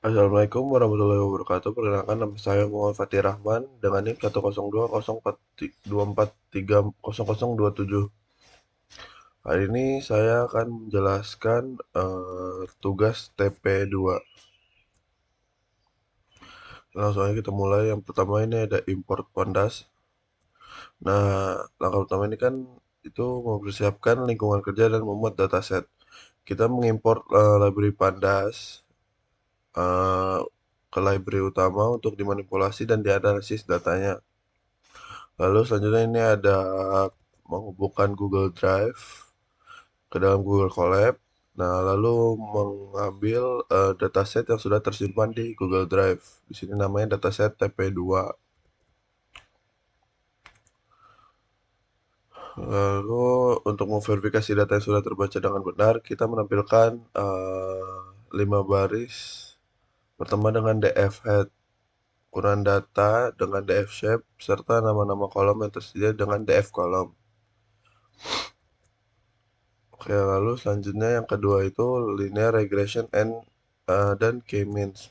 Assalamualaikum warahmatullahi wabarakatuh. Perkenalkan nama saya Muhammad Fatih Rahman dengan NIM 1020424300027. Hari ini saya akan menjelaskan tugas TP2. Langsung aja kita mulai. Yang pertama ini ada import pandas. Nah, langkah pertama ini kan itu mempersiapkan lingkungan kerja dan memuat dataset. Kita mengimport library pandas eh, ke library utama untuk dimanipulasi dan dianalisis datanya. Lalu selanjutnya ini ada menghubungkan Google Drive ke dalam Google Colab. Nah, lalu mengambil dataset yang sudah tersimpan di Google Drive. Di sini namanya dataset TP2. Lalu untuk memverifikasi data yang sudah terbaca dengan benar, kita menampilkan 5 baris pertama dengan df head, ukuran data dengan df shape, serta nama-nama kolom yang tersedia dengan df kolom. Oke, lalu selanjutnya yang kedua itu linear regression dan k-means.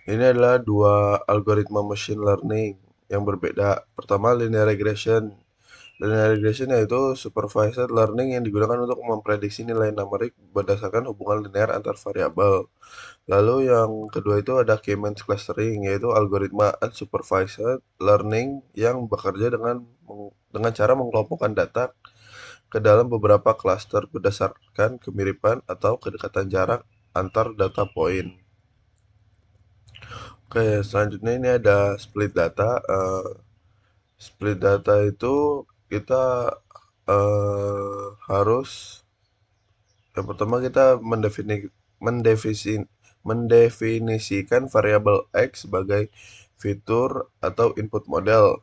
Ini adalah dua algoritma machine learning yang berbeda. Pertama, linear regression. Linear regression yaitu supervised learning yang digunakan untuk memprediksi nilai numerik berdasarkan hubungan linear antar variabel. Lalu yang kedua itu ada k-means clustering, yaitu algoritma unsupervised learning yang bekerja dengan cara mengelompokkan data ke dalam beberapa klaster berdasarkan kemiripan atau kedekatan jarak antar data poin. Oke, selanjutnya ini ada split data. Split data itu kita harus yang pertama kita mendefinisikan variabel X sebagai fitur atau input model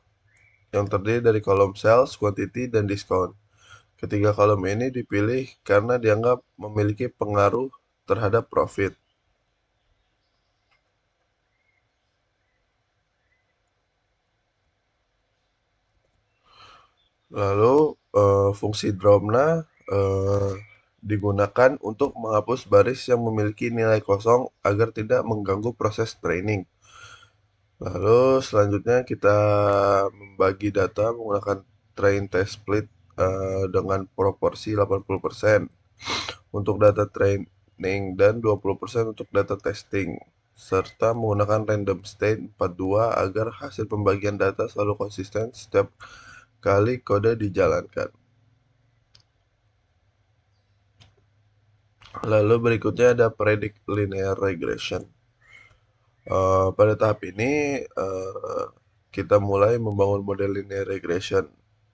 yang terdiri dari kolom sales, quantity, dan diskon. Ketiga kolom ini dipilih karena dianggap memiliki pengaruh terhadap profit. Lalu fungsi Dromna eh, digunakan untuk menghapus baris yang memiliki nilai kosong agar tidak mengganggu proses training. Lalu selanjutnya kita membagi data menggunakan train test split dengan proporsi 80% untuk data training dan 20% untuk data testing, serta menggunakan random state 42 agar hasil pembagian data selalu konsisten setiap kali kode dijalankan. Lalu berikutnya ada predict linear regression. Pada tahap ini kita mulai membangun model linear regression.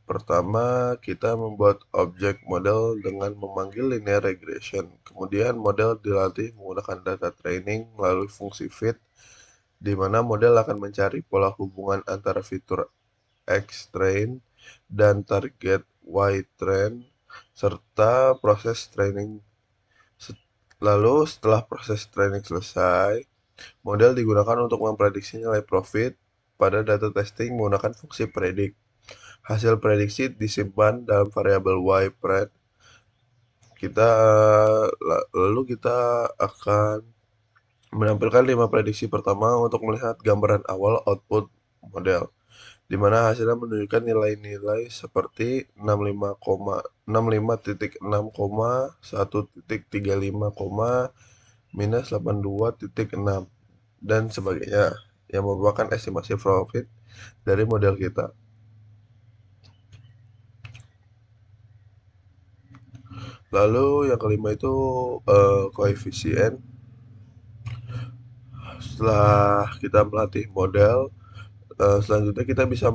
Pertama, kita membuat objek model dengan memanggil linear regression. Kemudian model dilatih menggunakan data training melalui fungsi fit, di mana model akan mencari pola hubungan antara fitur X train dan target Y train serta proses training. Lalu setelah proses training selesai, model digunakan untuk memprediksi nilai profit pada data testing menggunakan fungsi predict. Hasil prediksi disimpan dalam variabel y pred. Lalu kita akan menampilkan 5 prediksi pertama untuk melihat gambaran awal output model, di mana hasilnya menunjukkan nilai-nilai seperti 65,1.35, minus 82.6 dan sebagainya, yang merupakan estimasi profit dari model kita. Lalu yang kelima itu koefisien. Setelah kita melatih model, selanjutnya kita bisa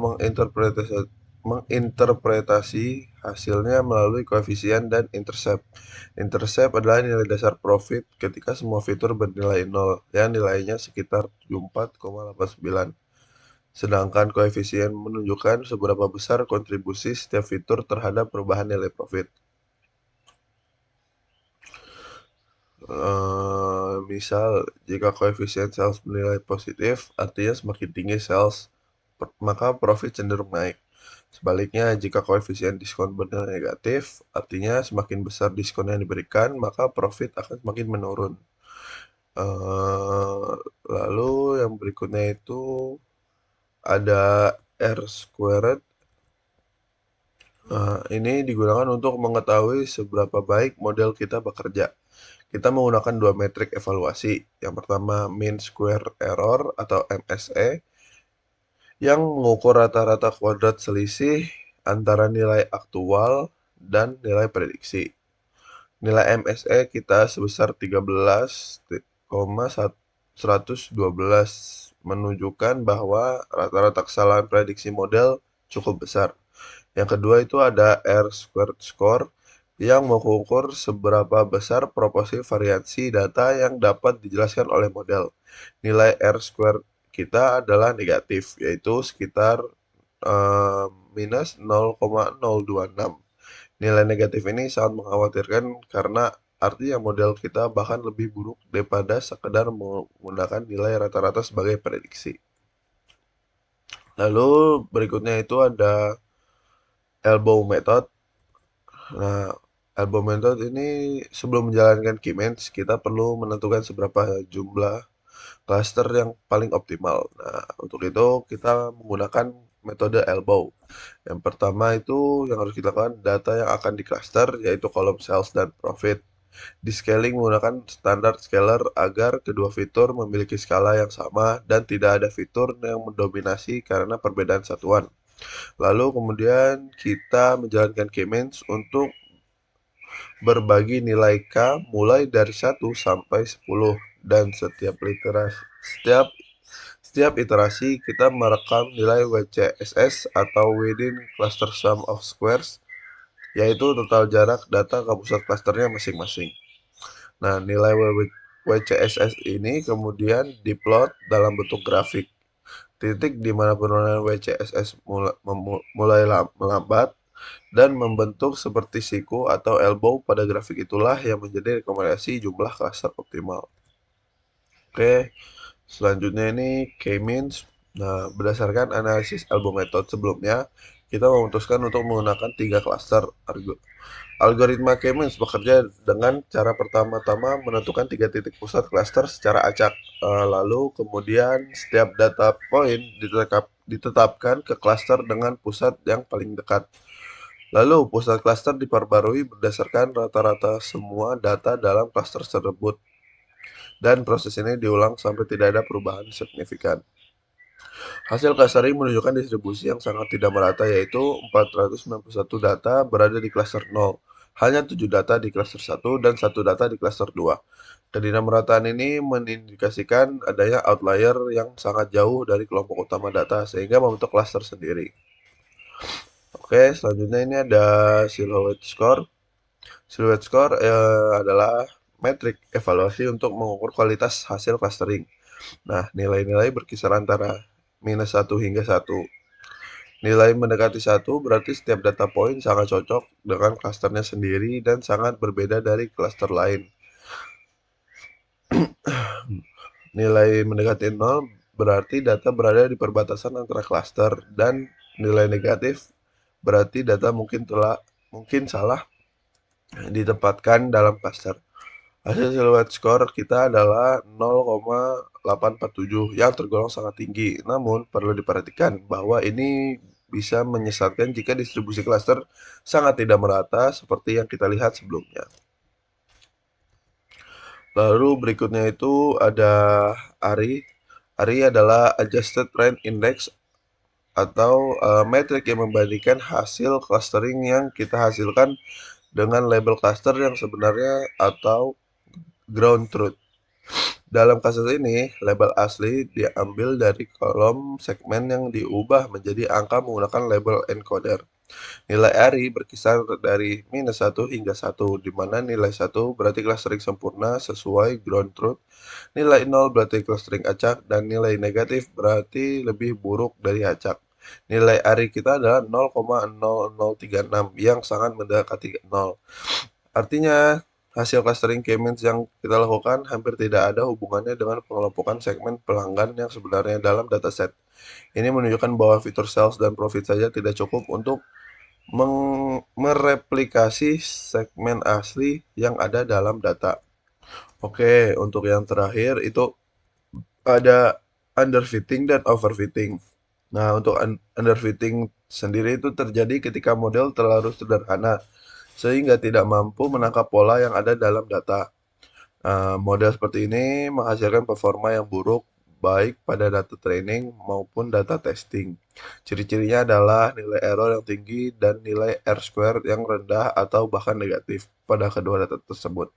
menginterpretasi hasilnya melalui koefisien dan intercept. Intercept adalah nilai dasar profit ketika semua fitur bernilai 0, yang nilainya sekitar 74,89. Sedangkan koefisien menunjukkan seberapa besar kontribusi setiap fitur terhadap perubahan nilai profit. Misal, jika koefisien sales bernilai positif, artinya semakin tinggi sales, maka profit cenderung naik. Sebaliknya, jika koefisien diskon bernilai negatif, artinya semakin besar diskon yang diberikan, maka profit akan semakin menurun. Lalu yang berikutnya itu ada R squared. Ini digunakan untuk mengetahui seberapa baik model kita bekerja. Kita menggunakan dua metrik evaluasi. Yang pertama mean square error atau MSE yang mengukur rata-rata kuadrat selisih antara nilai aktual dan nilai prediksi. Nilai MSE kita sebesar 13,112 menunjukkan bahwa rata-rata kesalahan prediksi model cukup besar. Yang kedua itu ada R squared score yang mengukur seberapa besar proporsi variasi data yang dapat dijelaskan oleh model. Nilai R squared kita adalah negatif, yaitu sekitar minus 0,026. Nilai negatif ini sangat mengkhawatirkan karena artinya model kita bahkan lebih buruk daripada sekedar menggunakan nilai rata-rata sebagai prediksi. Lalu berikutnya itu ada elbow method. Nah, elbow method ini sebelum menjalankan K-means, kita perlu menentukan seberapa jumlah cluster yang paling optimal. Nah, untuk itu kita menggunakan metode elbow. Yang pertama itu yang harus kita lakukan data yang akan di cluster yaitu kolom sales dan profit. Di scaling menggunakan standar scaler agar kedua fitur memiliki skala yang sama dan tidak ada fitur yang mendominasi karena perbedaan satuan. Lalu kemudian kita menjalankan K-means untuk berbagi nilai K mulai dari 1 sampai 10 dan setiap iterasi kita merekam nilai WCSS atau Within Cluster Sum of Squares, yaitu total jarak data ke pusat klasternya masing-masing. Nah, nilai WCSS ini kemudian diplot dalam bentuk grafik. Titik di mana penurunan WCSS mulai melambat dan membentuk seperti siku atau elbow pada grafik itulah yang menjadi rekomendasi jumlah cluster optimal. Oke, selanjutnya ini K-means. Nah, berdasarkan analisis elbow method sebelumnya, kita memutuskan untuk menggunakan 3 cluster. Algoritma K-means bekerja dengan cara pertama-tama menentukan 3 titik pusat cluster secara acak. Lalu kemudian setiap data point ditetapkan ke cluster dengan pusat yang paling dekat. Lalu pusat cluster diperbarui berdasarkan rata-rata semua data dalam cluster tersebut. Dan proses ini diulang sampai tidak ada perubahan signifikan. Hasil clustering menunjukkan distribusi yang sangat tidak merata, yaitu 491 data berada di cluster 0, hanya 7 data di cluster 1 dan 1 data di cluster 2. Ketidakmerataan ini mengindikasikan adanya outlier yang sangat jauh dari kelompok utama data, sehingga membentuk cluster sendiri. Oke, selanjutnya ini ada silhouette score. Silhouette score adalah metrik evaluasi untuk mengukur kualitas hasil clustering. Nah, nilai-nilai berkisar antara minus 1 hingga 1. Nilai mendekati 1 berarti setiap data point sangat cocok dengan klasternya sendiri dan sangat berbeda dari klaster lain. Nilai mendekati 0 berarti data berada di perbatasan antara klaster dan nilai negatif berarti data mungkin salah ditempatkan dalam klaster. Hasil silhouette score kita adalah 0,847 yang tergolong sangat tinggi. Namun perlu diperhatikan bahwa ini bisa menyesatkan jika distribusi klaster sangat tidak merata seperti yang kita lihat sebelumnya. Lalu berikutnya itu ada ARI. ARI adalah Adjusted Rank Index atau metrik yang membandingkan hasil clustering yang kita hasilkan dengan label cluster yang sebenarnya atau ground truth. Dalam kasus ini, label asli diambil dari kolom segmen yang diubah menjadi angka menggunakan label encoder. Nilai ARI berkisar dari minus 1 hingga 1, di mana nilai 1 berarti clustering sempurna sesuai ground truth, nilai 0 berarti clustering acak, dan nilai negatif berarti lebih buruk dari acak. Nilai ARI kita adalah 0,0036 yang sangat mendekati 0. Artinya, hasil clustering K-means yang kita lakukan hampir tidak ada hubungannya dengan pengelompokan segmen pelanggan yang sebenarnya dalam dataset. Ini menunjukkan bahwa fitur sales dan profit saja tidak cukup untuk mereplikasi segmen asli yang ada dalam data. Oke, untuk yang terakhir itu ada underfitting dan overfitting. Nah, untuk underfitting sendiri itu terjadi ketika model terlalu sederhana sehingga tidak mampu menangkap pola yang ada dalam data. Model seperti ini menghasilkan performa yang buruk baik pada data training maupun data testing. Ciri-cirinya adalah nilai error yang tinggi dan nilai R-squared yang rendah atau bahkan negatif pada kedua data tersebut.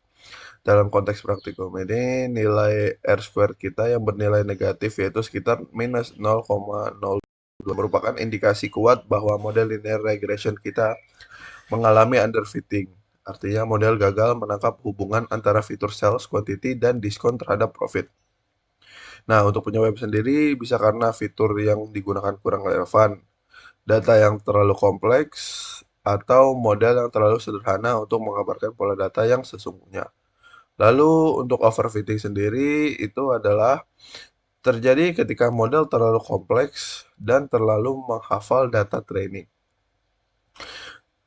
Dalam konteks praktikum ini, nilai R-squared kita yang bernilai negatif yaitu sekitar minus 0,02 merupakan indikasi kuat bahwa model linear regression kita mengalami underfitting. Artinya model gagal menangkap hubungan antara fitur sales quantity dan diskon terhadap profit. Nah, untuk punya web sendiri bisa karena fitur yang digunakan kurang relevan, data yang terlalu kompleks, atau model yang terlalu sederhana untuk mengabarkan pola data yang sesungguhnya. Lalu untuk overfitting sendiri itu adalah terjadi ketika model terlalu kompleks dan terlalu menghafal data training,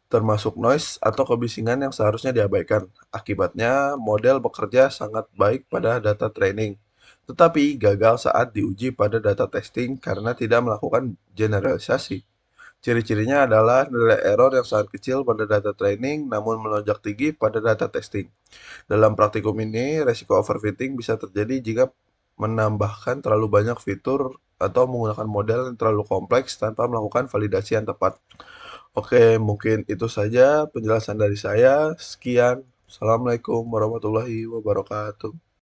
termasuk noise atau kebisingan yang seharusnya diabaikan. Akibatnya, model bekerja sangat baik pada data training, tetapi gagal saat diuji pada data testing karena tidak melakukan generalisasi. Ciri-cirinya adalah nilai error yang sangat kecil pada data training namun melonjak tinggi pada data testing. Dalam praktikum ini, resiko overfitting bisa terjadi jika menambahkan terlalu banyak fitur atau menggunakan model yang terlalu kompleks tanpa melakukan validasi yang tepat. Oke, mungkin itu saja penjelasan dari saya. Sekian. Assalamualaikum warahmatullahi wabarakatuh.